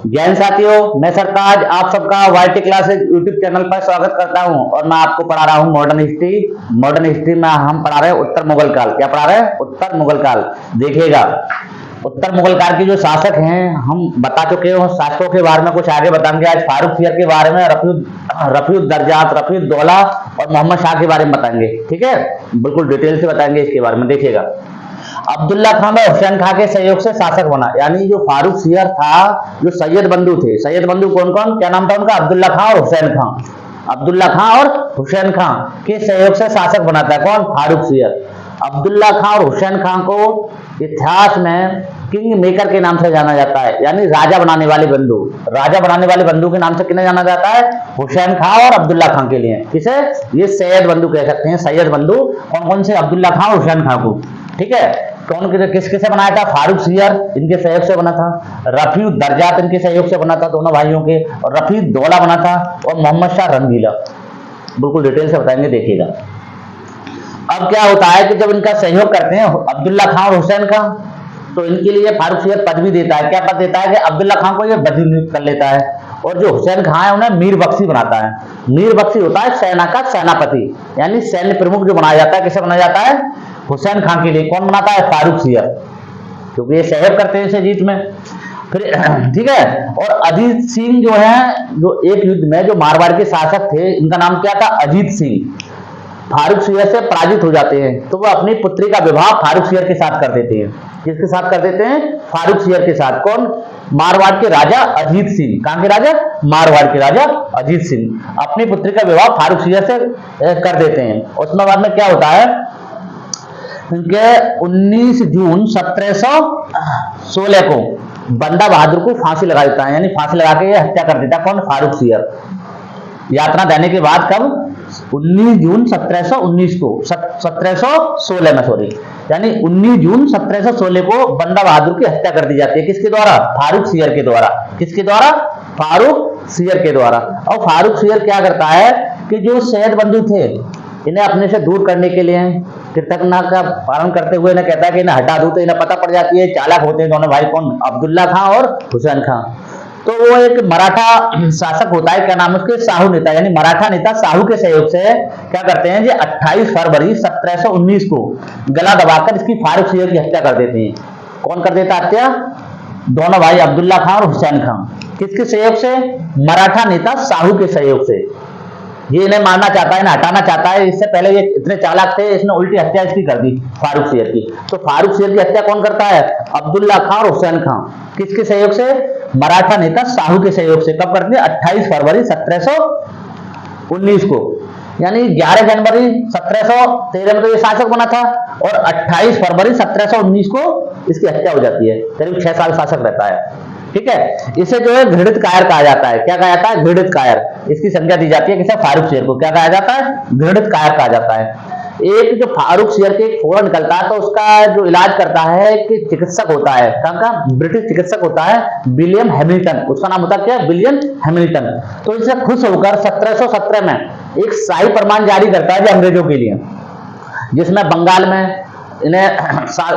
जैन साथियों, मैं सरताज आप सबका वाईटी क्लासेज यूट्यूब चैनल पर स्वागत करता हूं और मैं आपको पढ़ा रहा हूं मॉडर्न हिस्ट्री। मॉडर्न हिस्ट्री में हम पढ़ा रहे हैं उत्तर मुगल काल। क्या पढ़ा रहे हैं? उत्तर मुगल काल। देखिएगा, उत्तर मुगल काल के जो शासक हैं हम बता चुके हैं, शासकों के बारे में कुछ आगे बताएंगे। आज फारूक सियर के बारे में, रफीउद्दर्जात, रफीउद्दौला और मोहम्मद शाह के बारे में बताएंगे। ठीक है, बिल्कुल डिटेल से बताएंगे इसके बारे में। देखिएगा, अब्दुल्ला खान और हुसैन खान के सहयोग से शासक बना, यानी जो फारूक सियर था, जो सैयद बंधु थे। सैयद बंधु कौन कौन, क्या नाम था उनका? अब्दुल्ला खान और हुसैन खान। अब्दुल्ला खान और हुसैन खान के सहयोग से शासक बनाता है कौन? फारूक सियर। अब्दुल्ला खान और हुसैन खान को इतिहास में किंग मेकर के नाम से जाना जाता है, यानी राजा बनाने वाले बंधु। राजा बनाने वाले बंधु के नाम से किन्हें जाना जाता है? हुसैन खान और अब्दुल्ला खान के लिए। किसे? ये सैयद बंधु कह सकते हैं। सैयद बंधु कौन कौन से? अब्दुल्ला खान और हुसैन खान को। ठीक है, कौन किसके से बनाया था? फारूक सियर इनके सहयोग से बना था। रफीउद्दर्जात इनके सहयोग से बना था, दोनों भाइयों के। और रफीउद्दौला बना था, और मोहम्मद शाह रंगीला। बिल्कुल डिटेल से बताएंगे, देखिएगा। अब क्या होता है कि जब इनका सहयोग करते हैं अब्दुल्ला खान और हुसैन खान, तो इनके लिए फारूक सियर पद भी देता है। क्या पद देता है? कि अब्दुल्ला खान को ये वजीर नियुक्त कर लेता है, और जो हुसैन खान है उन्हें मीर बख्शी बनाता है। मीर बख्शी होता है सेना का सेनापति, यानी सैन्य प्रमुख जो बनाया जाता है। किसे बनाया जाता है? हुसैन खान के लिए। कौन बनाता है? फारूक सियर, क्योंकि ये सहयोग करते हैं इसे जीत में। फिर ठीक है, और अजीत सिंह जो है, जो एक युद्ध में जो मारवाड़ के शासक थे, इनका नाम क्या था? अजीत सिंह। फारूक सियर से पराजित हो जाते हैं, तो वो अपनी पुत्री का विवाह फारूक सियर के साथ कर देते हैं। किसके साथ कर देते हैं? फारूक सियर के साथ। कौन? मारवाड़ के राजा अजीत सिंह। कहां के राजा? मारवाड़ के राजा अजीत सिंह अपनी पुत्री का विवाह फारूक सियर से कर देते हैं। उसमें बाद में क्या होता है? उनके 19 जून 1716 को बंदा बहादुर को फांसी लगा देता है, यानी फांसी लगा के हत्या कर देता है। कौन? फारूक सियर। यातना देने के बाद कब? 19 जून 1719 को, 1716 में, सॉरी, यानी 19 जून 1716 को बंदा बहादुर की हत्या कर दी जाती है। किसके द्वारा? फारूक सियर के द्वारा। किसके द्वारा? फारूक सियर के द्वारा। और फारूक सियर क्या करता है कि जो सैयद बंधु थे, इन्हें अपने से दूर करने के लिए कृतज्ञता का पालन करते हुए इन्हें कहता है कि इन्हें हटा दूं, तो इन्हें पता पड़ जाती है, चालाक होते हैं दोनों भाई। कौन? अब्दुल्ला खान और हुसैन खान। तो वो एक मराठा शासक होता है, क्या नाम है उसके? साहू नेता, यानी मराठा नेता साहू के सहयोग से क्या करते हैं? 28 फरवरी 1719 को गला दबाकर इसकी फारूक सियर की हत्या कर देते हैं। कौन कर देता हत्या? दोनों भाई अब्दुल्ला खान और हुसैन खान। किसके सहयोग से? मराठा नेता साहू के सहयोग से। ये इन्हें मारना चाहता है, इन्हें हटाना चाहता है। इससे पहले ये इतने चालाक थे, इसने उल्टी हत्या इसकी कर दी, फारूक सियर की। तो फारूक सियर की हत्या कौन करता है? अब्दुल्ला खान और हुसैन खान। किसके सहयोग से? मराठा नेता साहू के सहयोग से। कब करते हैं? 28 फरवरी 1719 को, यानी 11 जनवरी 1713 में तो ये शासक बना था, और 28 फरवरी 1719 को इसकी हत्या हो जाती है। करीब 6 साल शासक रहता है। ठीक है, इसे जो है घृणित कायर कहा जाता है। क्या कहा जाता है? घृणित कायर। इसकी संज्ञा दी जाती है किसे? फारूक सियर को। क्या कहा जाता है? घृणित कायर कहा जाता है। एक जो फारूक सियर के फोड़ा निकलता है, तो उसका जो इलाज करता है एक चिकित्सक होता है, कहां का? ब्रिटिश चिकित्सक होता है, विलियम हैमिल्टन। उसका नाम होता है क्या? William Hamilton. तो इससे खुश होकर 1717 में एक शाही फरमान जारी करता है अंग्रेजों के लिए, जिसमें बंगाल में इन्हें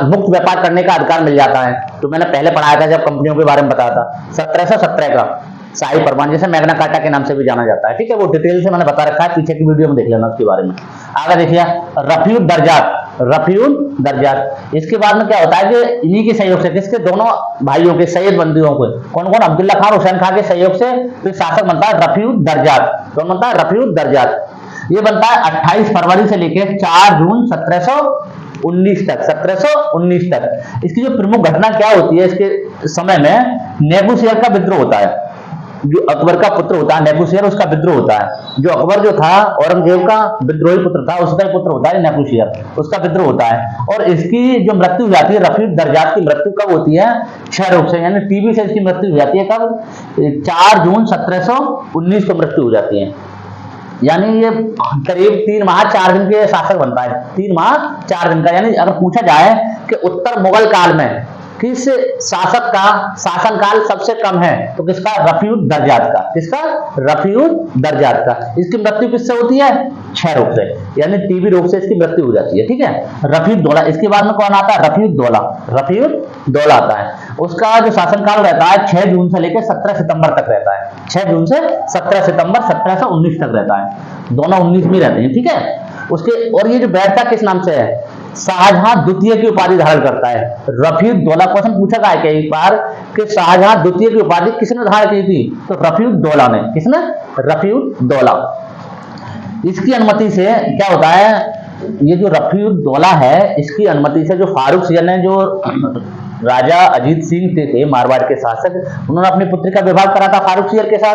मुक्त व्यापार करने का अधिकार मिल जाता है। तो मैंने पहले पढ़ाया था जब कंपनियों के बारे में बताया था, 1717 का शाही फरमान, जिसे मैग्ना कार्टा के नाम से भी जाना जाता है। ठीक है, वो डिटेल से मैंने बता रखा है, पीछे की वीडियो में देख लेना उसके बारे में। आगे देखिए, रफीउद्दर्जात। रफीउद्दर्जात, इसके बाद में क्या होता है कि इन्हीं के सहयोग से, किसके? दोनों भाइयों के, सैयद बंधुओं को। कौन कौन? अब्दुल्ला खान और हुसैन खान के सहयोग से तो शासक बनता है रफीउद्दर्जात। कौन बनता है? रफीउद्दर्जात। ये बनता है 28 फरवरी से लेकर 4 जून 1719 तक। 1719 तक इसकी जो प्रमुख घटना क्या होती है? इसके समय में नेबूसियर का विद्रोह होता है। जो अकबर का पुत्र होता है नेबूसियर, उसका विद्रोह होता है। जो अकबर जो था, औरंगजेब का विद्रोही पुत्र था, उसका पुत्र होता है नेबूसियर, उसका विद्रोह होता है। और इसकी जो मृत्यु हो जाती है, रफीउद्दर्जात की मृत्यु कब होती है? क्षय रोग से, यानी टीबी से इसकी मृत्यु हो जाती है। कब? 4 जून 1719 को मृत्यु हो जाती है। यानी ये करीब 3 माह 4 दिन के शासक बनता है। 3 माह 4 दिन का। यानी अगर पूछा जाए कि उत्तर मुगल काल में किस शासक का शासनकाल सबसे कम है? तो किसका? रफीउद दरजात का। किसका? रफीउद दरजात का। इसकी मृत्यु किससे होती है? क्षय रोग से, यानी टीबी रोग से इसकी मृत्यु हो जाती है। ठीक है, रफीउद्दौला। इसके बाद में कौन आता है? रफीउद्दौला। रफीउद्दौला आता है। उसका जो शासनकाल रहता है 6 जून से लेकर 17 सितंबर तक रहता है। 6 जून से 17 सितंबर 1719 तक रहता है। दोनों 19 में रहते हैं। ठीक है, उसके और ये जो बैठता किस नाम से है? शाहजहां द्वितीय की उपाधि धारण करता है। रफीउद्दौला। क्वेश्चन पूछा गया है एक बार कि शाहजहां द्वितीय की उपाधि किसने धारण की थी? तो रफीउद्दौला ने। किसने? रफीउद्दौला। इसकी अनुमति से क्या होता है, ये जो रफीउद्दौला है इसकी अनुमति से जो फारूक सियर ने, जो राजा अजीत सिंह थे मारवाड़ के शासक, उन्होंने अपनी पुत्री का विवाह करा था फारूक सियर के साथ।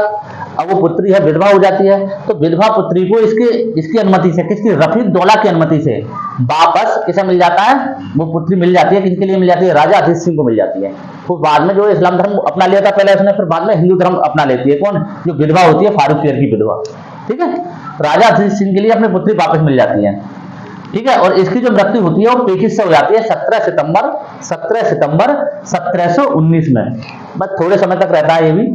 अब वो पुत्री है विधवा हो जाती है, तो विधवा पुत्री को इसकी अनुमति से, किसकी? रफीउद्दौला की अनुमति से वापस किसे मिल जाता है? वो पुत्री मिल जाती है। किसके लिए मिल जाती है? राजा अजीत सिंह को मिल जाती है। तो बाद में जो इस्लाम धर्म अपना लिया था पहले उसने, फिर बाद में हिंदू धर्म अपना लेती है। कौन? जो विधवा होती है फारूक सियर की विधवा। ठीक है, राजा अजीत सिंह के लिए अपनी पुत्री वापस मिल जाती है। ठीक है, और इसकी जो मृत्यु होती है वो पेचिश से हो जाती है 17 सितंबर 1719 में। बस थोड़े समय तक रहता है ये भी।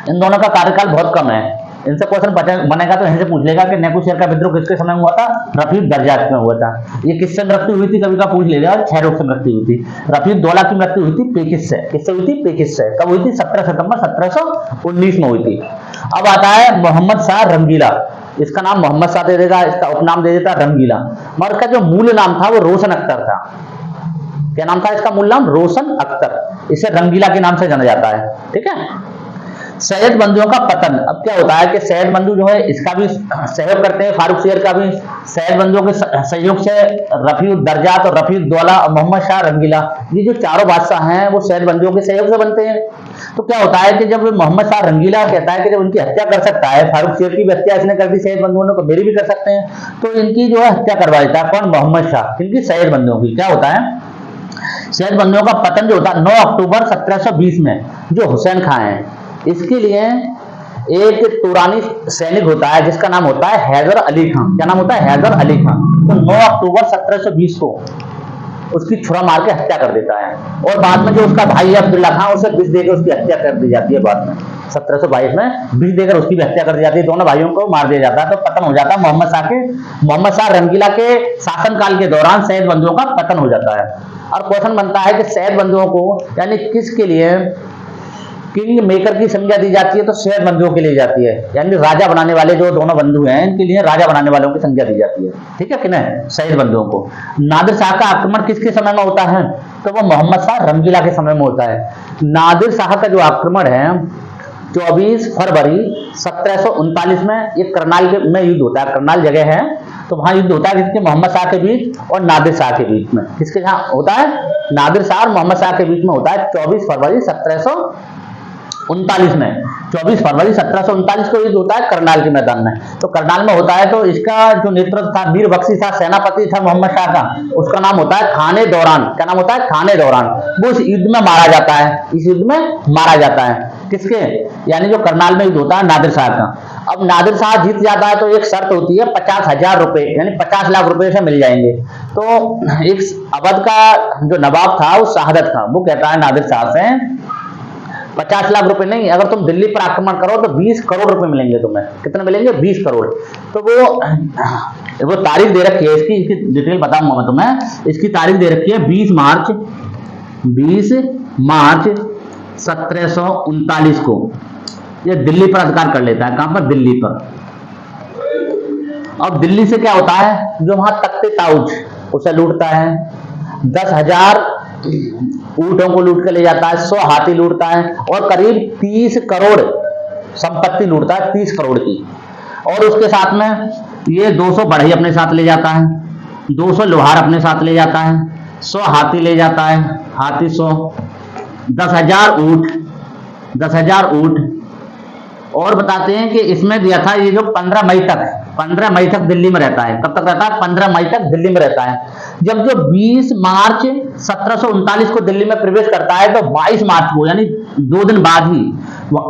इन दोनों का कार्यकाल बहुत कम है। इनसे क्वेश्चन बनेगा तो यहीं से पूछ लेगा कि नेबूशेर का विद्रोह किसके समय हुआ था? रफीउद दरजात में हुआ था। ये किससे मृत्यु हुई थी? कभी का पूछ लेगा। क्षय रोग से मृत्यु हुई थी। रफीउद्दौला की मृत्यु हुई थी पेचिश से। किससे हुई थी? पेचिश से। कब हुई थी? 17 सितंबर 1719 में हुई थी। अब आता है मोहम्मद शाह रंगीला। इसका नाम मोहम्मद शाह दे देगा, इसका उपनाम दे देता रंगीला। मगर इसका जो मूल नाम था वो रोशन अख्तर था। क्या नाम था इसका? मूल नाम रोशन अख्तर। इसे रंगीला के नाम से जाना जाता है। ठीक है, सैयद बंधुओं का पतन। अब क्या होता है कि सैयद बंधु जो है इसका भी सहयोग करते हैं, फारूक सियर का भी। सैयद बंधुओं के सहयोग से रफीउद दरजात और रफीउद्दौला और मोहम्मद शाह रंगीला, ये जो चारों बादशाह हैं वो सैयद बंधुओं के सहयोग से बनते हैं। तो क्या होता है कि जब मोहम्मद शाह रंगीला कहता है कि जब उनकी हत्या कर सकता है, फारूक सियर की भी हत्या इसने कर दी सैयद बंधुओं ने, तो मेरी भी कर सकते हैं, तो इनकी जो है हत्या करवा देता है। कौन? मोहम्मद शाह। इनकी सैयद बंधुओं की। क्या होता है? सैयद बंधुओं का पतन जो होता है 9 अक्टूबर 1720 में, जो हुसैन खां है, इसके लिए एक तुरानी सैनिक होता है जिसका नाम होता है हैदर अली खां। क्या नाम होता है? हैदर अली खां। तो 9 अक्टूबर 1720 को उसकी छुरा मार के हत्या कर देता है। और बाद में जो उसका भाई है अब्दुल्ला खां, उसे विष देकर उसकी हत्या कर दी जाती है। बाद में 1722 में विष देकर उसकी भी हत्या कर दी जाती है। दोनों भाइयों को मार दिया जाता है। तो पतन हो जाता है मोहम्मद शाह रंगीला के शासनकाल के दौरान सैयद बंधुओं का पतन हो जाता है। और क्वेश्चन बनता है कि सैयद बंधुओं को यानी किसके लिए किंग मेकर की संज्ञा दी जाती है? तो सैयद बंधुओं के लिए जाती है, यानी राजा बनाने वाले जो दोनों बंधु हैं इनके लिए राजा बनाने वालों की संज्ञा दी जाती है। ठीक है कि नहीं? सैयद बंधुओं को। नादिर शाह का आक्रमण किसके समय में होता है? तो वो मोहम्मद शाह रंगीला के समय में होता है। नादिर शाह का जो आक्रमण है 24 फरवरी 1739 में, ये करनाल में युद्ध होता है। करनाल जगह है, तो वहां युद्ध होता है किसके? मोहम्मद शाह के बीच और नादिर शाह के बीच में। किसके यहाँ होता है? नादिर शाह और मोहम्मद शाह के बीच में होता है 24 फरवरी 1739 में। 24 फरवरी 1739 को युद्ध होता है करनाल के मैदान में। तो करनाल में होता है, तो इसका जो नेतृत्व था मीर बख्शी था, सेनापति था मोहम्मद शाह का, उसका नाम होता है खाने दौरान। क्या नाम होता है? खाने दौरान। वो इस युद्ध में मारा जाता है। इस युद्ध में मारा जाता है। किसके? यानी जो करनाल में युद्ध होता है नादिर शाह का। अब नादिर शाह जीत जाता है तो एक शर्त होती है 50,000 रुपए, यानी 50 लाख रुपए से मिल जाएंगे। तो एक अवध का जो नवाब था वो शहादत खां, वो कहता है नादिर शाह से 50 लाख रुपए नहीं, अगर तुम दिल्ली पर आक्रमण करो तो 20 करोड़ रुपए मिलेंगे तुम्हें। कितने मिलेंगे? 20 करोड़। तो वो तारीख दे रखी है इसकी डिटेल बताऊंगा मैं तुम्हें। इसकी तारीख दे रखी है 20 मार्च 1739 को। ये दिल्ली पर अधिकार कर लेता है। कहां पर? दिल्ली पर। अब दिल्ली से क्या होता है? जो वहां तख्ते ताउज उसे लूटता है, 10,000 ऊंटों को लूट के ले जाता है, 100 हाथी लूटता है और करीब 30 करोड़ संपत्ति लूटता है, 30 करोड़ की। और उसके साथ में ये 200 बढ़ई अपने साथ ले जाता है, 200 लोहार अपने साथ ले जाता है, 100 हाथी ले जाता है, हाथी 100, 10,000 ऊंट। और बताते हैं कि इसमें दिया था ये जो 15 मई तक दिल्ली में रहता है। कब तक रहता है? 15 मई तक दिल्ली में रहता है। जब जो 20 मार्च 1739 को दिल्ली में प्रवेश करता है तो 22 मार्च को, यानी 2 दिन बाद ही,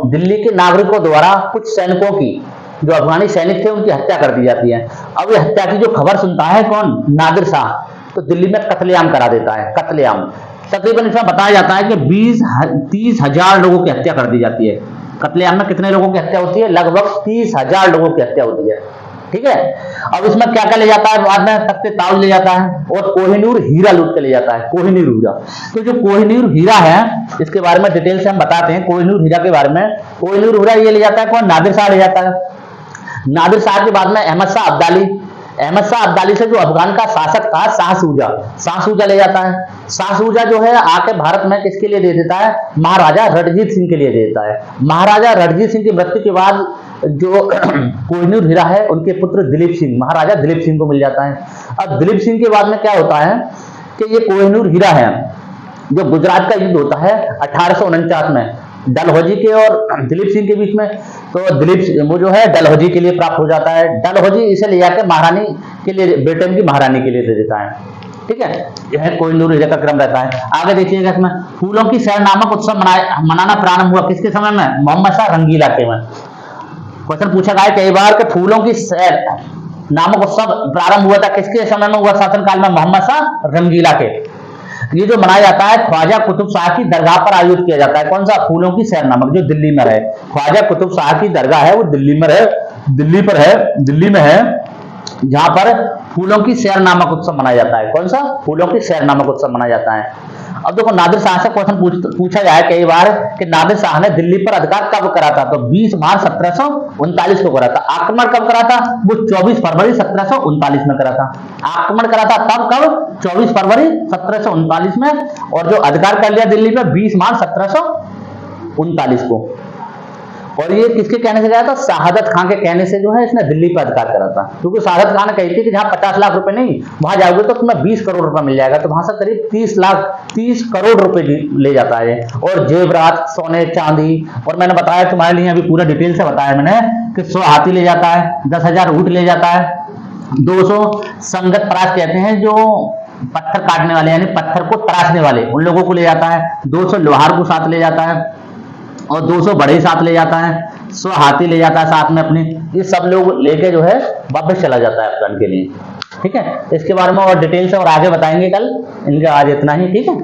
दिल्ली के नागरिकों द्वारा कुछ सैनिकों की, जो अफगानी सैनिक थे, उनकी हत्या कर दी जाती है। अब ये हत्या की जो खबर सुनता है कौन? नादिर शाह। तो दिल्ली में कत्लेआम करा देता है। कत्लेआम तकरीबन इसमें बताया जाता है कि 30,000 लोगों की हत्या कर दी जाती है। कत्लेआम में कितने लोगों की हत्या होती है? लगभग 30,000 लोगों की हत्या होती है। ठीक है, अब इसमें क्या क्या ले जाता है? बाद में तख्ते ताज ले जाता है और कोहिनूर हीरा लूट के ले जाता है। कोहिनूर हीरा, तो जो कोहिनूर हीरा है इसके बारे में डिटेल से हम बताते हैं। कोहिनूर हीरा के बारे में, कोहिनूर हीरा ये ले जाता है कौन? नादिर शाह ले जाता है। नादिर शाह के बाद में अहमद शाह अब्दाली, अहमद शाह अब्दाली से जो अफगान का शासक था शाह सूजा, शाह सूजा ले जाता है। शाह सूजा जो है आके भारत में किसके लिए दे देता है? महाराजा रणजीत सिंह के लिए दे देता है। महाराजा रणजीत सिंह की मृत्यु के बाद जो कोहिनूर हीरा है उनके पुत्र दिलीप सिंह, महाराजा दिलीप सिंह को मिल जाता है। अब दिलीप सिंह के बाद में क्या होता है कि ये कोहिनूर हीरा है जो गुजरात का युद्ध होता है 1849 में डलहौजी के और दिलीप सिंह के बीच में, तो दिलीप वो जो है डलहौजी के लिए प्राप्त हो जाता है। डलहौजी इसे ले जाकर महारानी के लिए, ब्रिटेन की महारानी के लिए दे देता है। ठीक है, यह कोहिनूर हीरा का क्रम रहता है। आगे देखिएगा इसमें फूलों की सैर नामक उत्सव मनाना प्रारंभ हुआ किसके समय में? मोहम्मद शाह रंगीला के में। क्वेश्चन पूछा गया कई बार कि फूलों की सैर नामक उत्सव प्रारंभ हुआ था किसके समय में हुआ? शासनकाल में मोहम्मद शाह रंगीला के। ये जो मनाया जाता है ख्वाजा कुतुब शाह की दरगाह पर आयोजित किया जाता है। कौन सा? फूलों की सैर नामक, जो दिल्ली में है। ख्वाजा कुतुब शाह की दरगाह है वो दिल्ली में है, दिल्ली में है, जहां पर फूलों की सैर नामक उत्सव मनाया जाता है। कौन सा? फूलों की सैर नामक उत्सव मनाया जाता है। अब देखो नादिर शाह से क्वेश्चन पूछा जाए कई बार कि नादिर शाह ने दिल्ली पर अधिकार कब करा था? तो 20 मार्च 1739 को करा था। आक्रमण कब करा था? वो 24 फरवरी 1739 में करा था। आक्रमण करा था तब कब? 24 फरवरी 1739 में, और जो अधिकार कर लिया दिल्ली में 20 मार्च 1739 को। और ये किसके कहने से गया था? शहादत खान के कहने से जो है इसने दिल्ली पर अधिकार करा था। क्योंकि शहादत खान कहती थी कि जहां 50 लाख रुपए नहीं, वहां जाओगे तो तुम्हें 20 करोड़ रुपए मिल जाएगा। तो वहां से करीब 30 करोड़ रुपए ले जाता है। और जेवरात, सोने, चांदी, और मैंने बताया तुम्हारे लिए अभी पूरा डिटेल से बताया मैंने कि 100 हाथी ले जाता है, 10,000 ऊंट ले जाता है, 200 संगत परास कहते हैं जो पत्थर काटने वाले यानी पत्थर को तराशने वाले, उन लोगों को ले जाता है, 200 लोहार को साथ ले जाता है और 200 बड़े साथ ले जाता है, 100 हाथी ले जाता है साथ में अपने। ये सब लोग लेके जो है वापस चला जाता है अफगान के लिए। ठीक है, इसके बारे में और डिटेल से और आगे बताएंगे कल। इनका आज इतना ही। ठीक है।